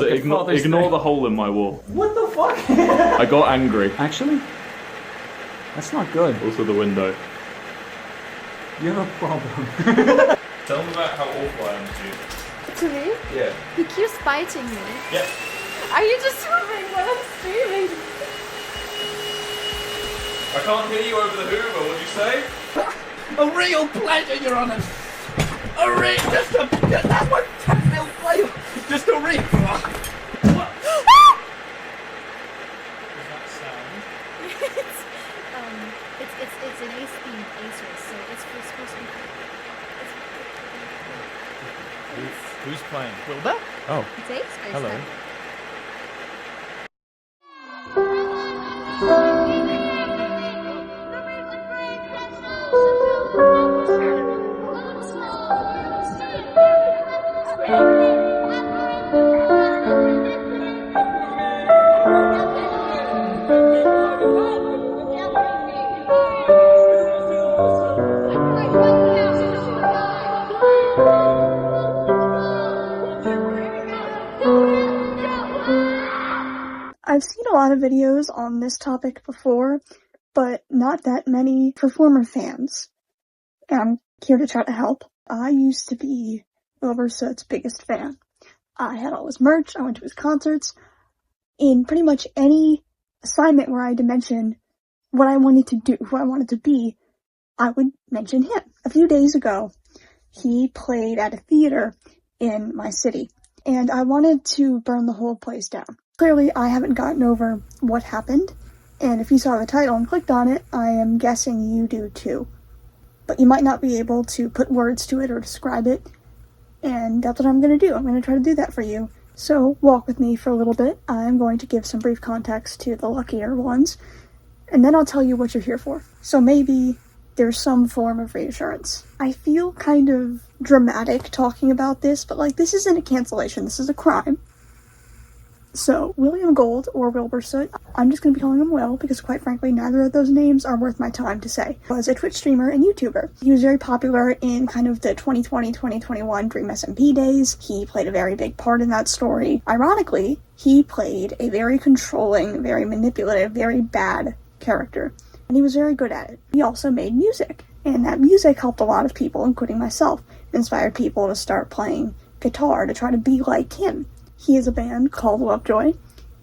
Ignore the hole in my wall. What the fuck? I got angry. Actually, that's not good. Also the window. You have a problem. Tell them about how awful I am to you. To me? Yeah. He keeps biting me. Yeah. Are you just moving when I'm screaming? I can't hear you over the Hoover, what'd you say? A real pleasure, Your Honour. That's what real pleasure. Just a real. Does that sound? It's an ace-themed Acer, so it's supposed to be. Who's playing? Wilbur? Oh. It's ace. Hello. I've seen a lot of videos on this topic before, but not that many performer fans. And I'm here to try to help. I used to be Wilbur Soot's biggest fan. I had all his merch, I went to his concerts. In pretty much any assignment where I had to mention what I wanted to do, who I wanted to be, I would mention him. A few days ago, he played at a theater in my city, and I wanted to burn the whole place down. Clearly, I haven't gotten over what happened, and if you saw the title and clicked on it, I am guessing you do too. But you might not be able to put words to it or describe it, and that's what I'm going to do. I'm going to try to do that for you. So, walk with me for a little bit. I'm going to give some brief context to the luckier ones, and then I'll tell you what you're here for. So maybe there's some form of reassurance. I feel kind of dramatic talking about this, but this isn't a cancellation, this is a crime. So, William Gold, or Wilbur Soot, I'm just going to be calling him Will, because quite frankly, neither of those names are worth my time to say, was a Twitch streamer and YouTuber. He was very popular in kind of the 2020-2021 Dream SMP days. He played a very big part in that story. Ironically, he played a very controlling, very manipulative, very bad character, and he was very good at it. He also made music, and that music helped a lot of people, including myself. It inspired people to start playing guitar to try to be like him. He has a band called Lovejoy,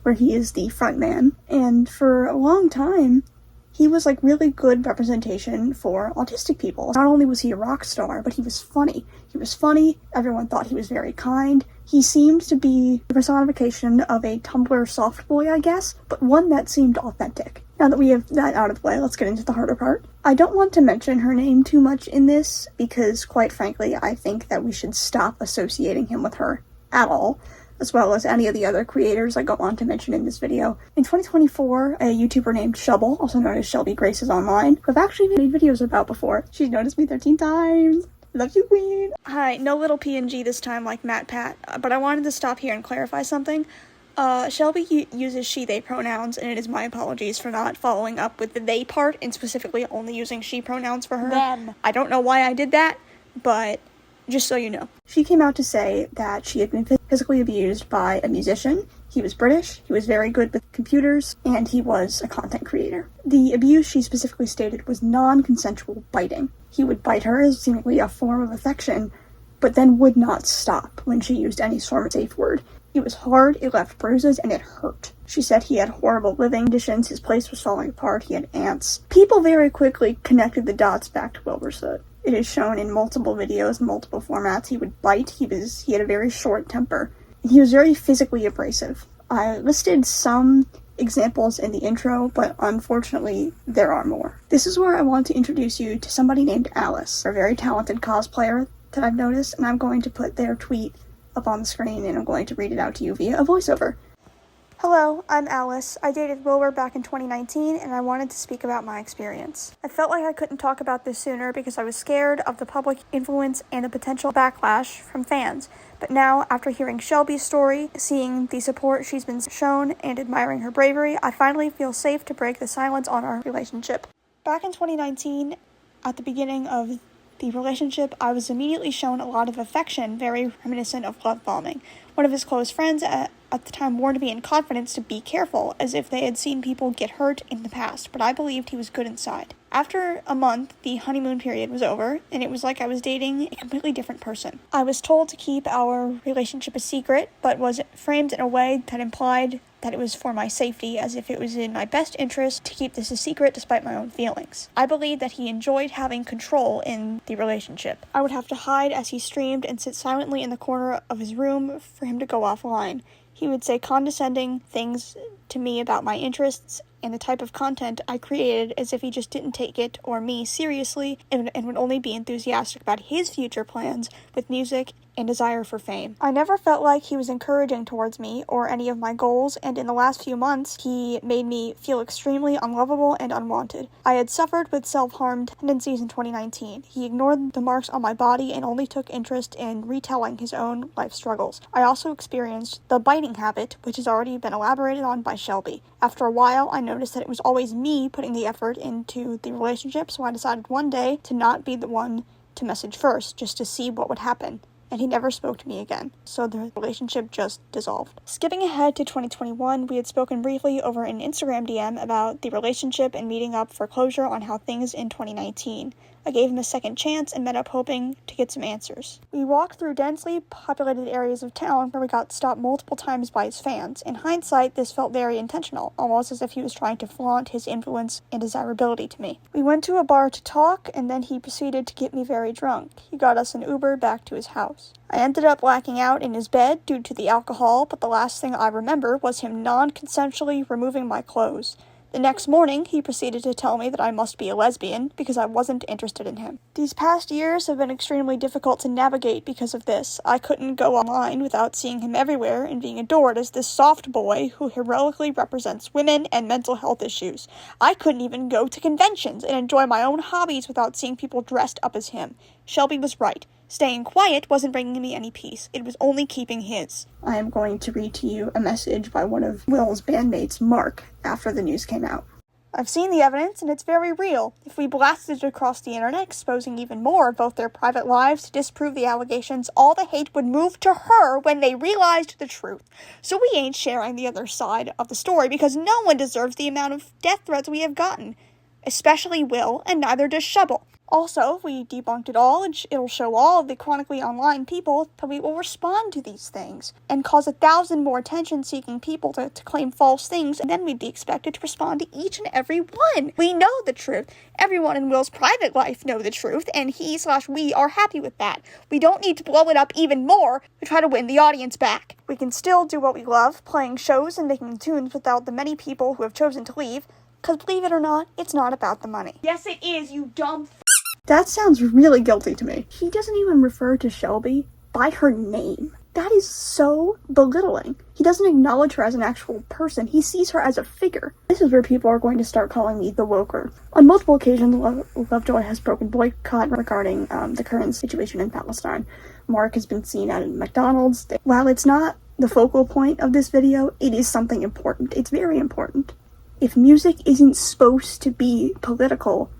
where he is the front man, and for a long time, he was really good representation for autistic people. Not only was he a rock star, but he was funny. He was funny, everyone thought he was very kind. He seemed to be the personification of a Tumblr soft boy, I guess, but one that seemed authentic. Now that we have that out of the way, let's get into the harder part. I don't want to mention her name too much in this, because quite frankly, I think that we should stop associating him with her at all, as well as any of the other creators I go on to mention in this video. In 2024, a YouTuber named Shelby, also known as Shelby Graces Online, who I've actually made videos about before. She's noticed me 13 times. Love you, queen. Hi, no little PNG this time like Matt Pat, but I wanted to stop here and clarify something. Shelby uses she, they pronouns, and it is my apologies for not following up with the they part, and specifically only using she pronouns for her. Them. I don't know why I did that, but just so you know. She came out to say that she had been physically abused by a musician. He was British, he was very good with computers, and he was a content creator. The abuse she specifically stated was non-consensual biting. He would bite her as seemingly a form of affection, but then would not stop when she used any sort of safe word. It was hard, it left bruises, and it hurt. She said he had horrible living conditions, his place was falling apart, he had ants. People very quickly connected the dots back to Wilbur Soot. It is shown in multiple videos, multiple formats. He would bite, he had a very short temper. He was very physically abrasive. I listed some examples in the intro, but unfortunately, there are more. This is where I want to introduce you to somebody named Alice, a very talented cosplayer that I've noticed, and I'm going to put their tweet up on the screen, and I'm going to read it out to you via a voiceover. Hello, I'm Alice. I dated Wilbur back in 2019, and I wanted to speak about my experience. I felt like I couldn't talk about this sooner because I was scared of the public influence and the potential backlash from fans. But now, after hearing Shelby's story, seeing the support she's been shown, and admiring her bravery, I finally feel safe to break the silence on our relationship. Back in 2019, at the beginning of the relationship, I was immediately shown a lot of affection, very reminiscent of love bombing. One of his close friends at the time warned me in confidence to be careful, as if they had seen people get hurt in the past, but I believed he was good inside. After a month, the honeymoon period was over, and it was like I was dating a completely different person. I was told to keep our relationship a secret, but was framed in a way that implied that it was for my safety, as if it was in my best interest to keep this a secret despite my own feelings. I believed that he enjoyed having control in the relationship. I would have to hide as he streamed and sit silently in the corner of his room for him to go offline. He would say condescending things to me about my interests and the type of content I created, as if he just didn't take it or me seriously and would only be enthusiastic about his future plans with music and desire for fame. I never felt like he was encouraging towards me or any of my goals, and in the last few months, he made me feel extremely unlovable and unwanted. I had suffered with self-harm tendencies in 2019. He ignored the marks on my body and only took interest in retelling his own life struggles. I also experienced the biting habit, which has already been elaborated on by Shelby. After a while, I noticed that it was always me putting the effort into the relationship, so I decided one day to not be the one to message first, just to see what would happen. And he never spoke to me again, so the relationship just dissolved. Skipping ahead to 2021, we had spoken briefly over an Instagram DM about the relationship and meeting up for closure on how things in 2019. I gave him a second chance and met up hoping to get some answers. We walked through densely populated areas of town where we got stopped multiple times by his fans. In hindsight, this felt very intentional, almost as if he was trying to flaunt his influence and desirability to me. We went to a bar to talk, and then he proceeded to get me very drunk. He got us an Uber back to his house. I ended up blacking out in his bed due to the alcohol, but the last thing I remember was him non-consensually removing my clothes. The next morning, he proceeded to tell me that I must be a lesbian because I wasn't interested in him. These past years have been extremely difficult to navigate because of this. I couldn't go online without seeing him everywhere and being adored as this soft boy who heroically represents women and mental health issues. I couldn't even go to conventions and enjoy my own hobbies without seeing people dressed up as him. Shelby was right. Staying quiet wasn't bringing me any peace. It was only keeping his. I am going to read to you a message by one of Will's bandmates, Mark, after the news came out. I've seen the evidence, and it's very real. If we blasted it across the internet, exposing even more of both their private lives to disprove the allegations, all the hate would move to her when they realized the truth. So we ain't sharing the other side of the story because no one deserves the amount of death threats we have gotten. Especially Will, and neither does Shelby. Also, if we debunked it all, it'll show all of the chronically online people that we will respond to these things and cause 1,000 more attention-seeking people to claim false things, and then we'd be expected to respond to each and every one. We know the truth. Everyone in Will's private life know the truth, and he/we are happy with that. We don't need to blow it up even more to try to win the audience back. We can still do what we love, playing shows and making tunes without the many people who have chosen to leave, because believe it or not, it's not about the money. Yes, it is, you dumb That sounds really guilty to me. He doesn't even refer to Shelby by her name. That is so belittling. He doesn't acknowledge her as an actual person. He sees her as a figure. This is where people are going to start calling me the woker. On multiple occasions, Lovejoy has broken boycott regarding the current situation in Palestine. Mark has been seen at a McDonald's. While it's not the focal point of this video, it is something important. It's very important. If music isn't supposed to be political,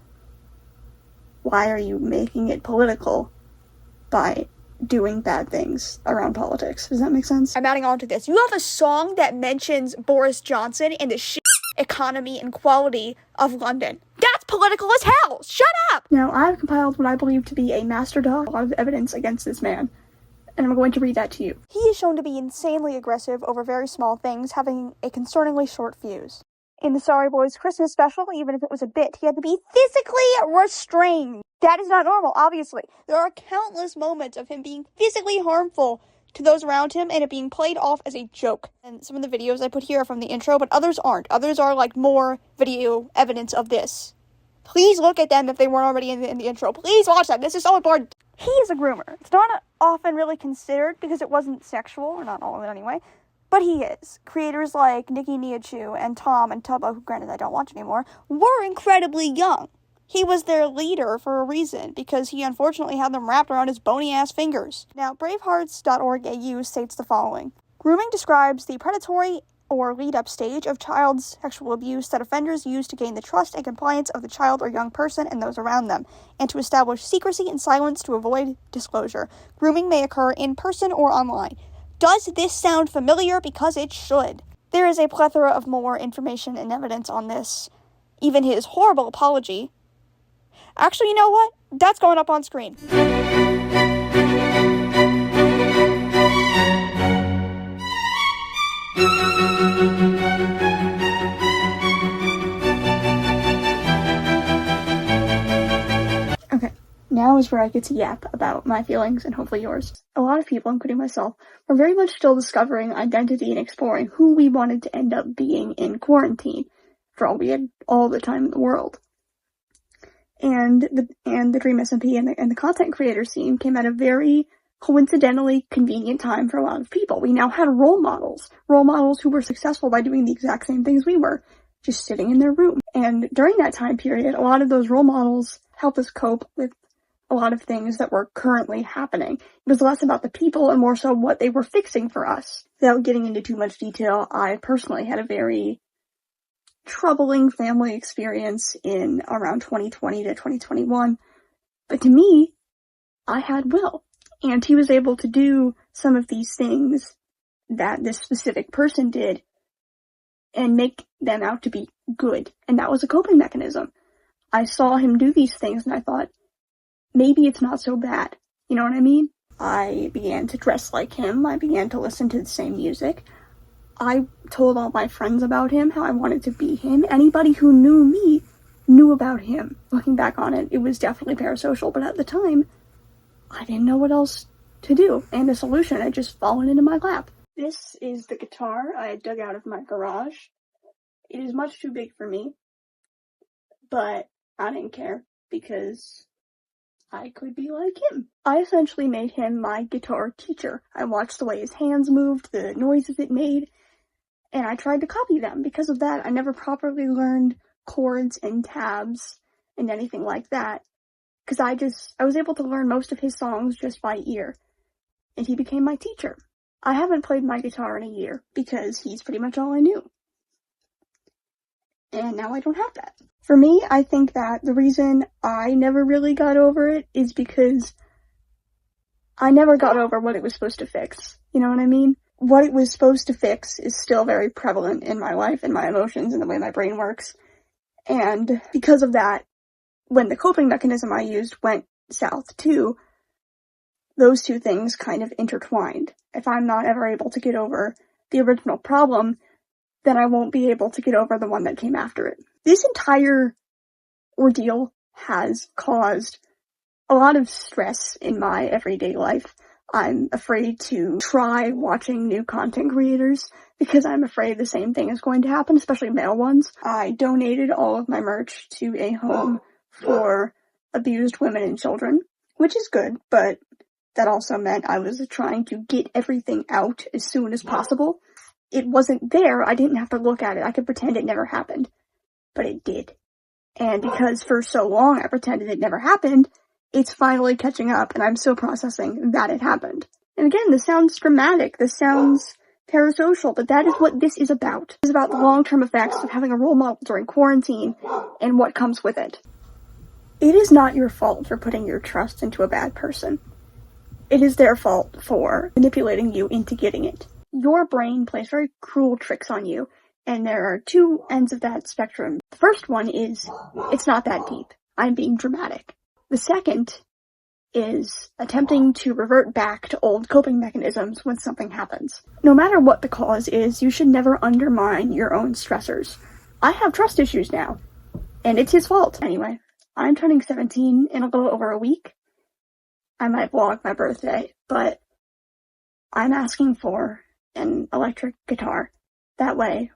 why are you making it political by doing bad things around politics? Does that make sense? I'm adding on to this. You have a song that mentions Boris Johnson and the shit economy and quality of London. That's political as hell! Shut up! Now, I've compiled what I believe to be a master dog, a lot of evidence against this man, and I'm going to read that to you. He is shown to be insanely aggressive over very small things, having a concerningly short fuse. In the Sorry Boys Christmas special, even if it was a bit, he had to be physically restrained. That is not normal, obviously. There are countless moments of him being physically harmful to those around him and it being played off as a joke. And some of the videos I put here are from the intro, but others aren't. Others are like more video evidence of this. Please look at them if they weren't already in the intro. Please watch them. This is so important. He is a groomer. It's not often really considered because it wasn't sexual, or not all of it anyway. But he is. Creators like Nikki Niachu and Tom and Tubbo, who granted I don't watch anymore, were incredibly young. He was their leader for a reason, because he unfortunately had them wrapped around his bony-ass fingers. Now, bravehearts.org.au states the following. Grooming describes the predatory or lead-up stage of child sexual abuse that offenders use to gain the trust and compliance of the child or young person and those around them, and to establish secrecy and silence to avoid disclosure. Grooming may occur in person or online. Does this sound familiar? Because it should. There is a plethora of more information and evidence on this. Even his horrible apology. Actually, you know what? That's going up on screen. Okay, now is where I get to yap about my feelings and hopefully yours. A lot of people, including myself, were very much still discovering identity and exploring who we wanted to end up being in quarantine, for all we had all the time in the world. And the Dream SMP and the content creator scene came at a very coincidentally convenient time for a lot of people. We now had role models who were successful by doing the exact same things we were, just sitting in their room. And during that time period, a lot of those role models helped us cope with a lot of things that were currently happening. It was less about the people and more so what they were fixing for us. Without getting into too much detail, I personally had a very troubling family experience in around 2020 to 2021. But to me, I had Will. And he was able to do some of these things that this specific person did and make them out to be good. And that was a coping mechanism. I saw him do these things and I thought, maybe it's not so bad. You know what I mean? I began to dress like him. I began to listen to the same music. I told all my friends about him, how I wanted to be him. Anybody who knew me knew about him. Looking back on it, it was definitely parasocial, but at the time, I didn't know what else to do, and the solution had just fallen into my lap. This is the guitar I dug out of my garage. It is much too big for me, but I didn't care, because I could be like him. I essentially made him my guitar teacher. I watched the way his hands moved, the noises it made, and I tried to copy them. Because of that, I never properly learned chords and tabs and anything like that. Because I was able to learn most of his songs just by ear. And he became my teacher. I haven't played my guitar in a year, because he's pretty much all I knew. And now I don't have that. For me, I think that the reason I never really got over it is because I never got over what it was supposed to fix. You know what I mean? What it was supposed to fix is still very prevalent in my life and my emotions and the way my brain works. And because of that, when the coping mechanism I used went south too, those two things kind of intertwined. If I'm not ever able to get over the original problem, then I won't be able to get over the one that came after it. This entire ordeal has caused a lot of stress in my everyday life. I'm afraid to try watching new content creators because I'm afraid the same thing is going to happen, especially male ones. I donated all of my merch to a home for abused women and children, which is good, but that also meant I was trying to get everything out as soon as possible. It wasn't there, I didn't have to look at it, I could pretend it never happened. But it did. And because for so long I pretended it never happened, it's finally catching up, and I'm still processing that it happened. And again, this sounds dramatic, this sounds parasocial, but that is what this is about. It's about the long-term effects of having a role model during quarantine, and what comes with it. It is not your fault for putting your trust into a bad person. It is their fault for manipulating you into getting it. Your brain plays very cruel tricks on you, and there are two ends of that spectrum. The first one is, it's not that deep. I'm being dramatic. The second is attempting to revert back to old coping mechanisms when something happens. No matter what the cause is, you should never undermine your own stressors. I have trust issues now, and it's his fault. Anyway, I'm turning 17 in a little over a week. I might vlog my birthday, but I'm asking for an electric guitar. That way,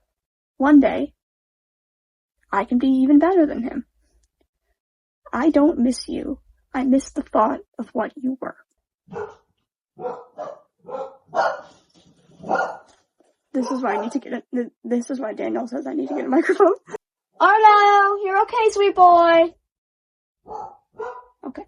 one day, I can be even better than him. I don't miss you. I miss the thought of what you were. This is why I need to get it. This is why Daniel says I need to get a microphone. Arlo, you're okay, sweet boy. Okay.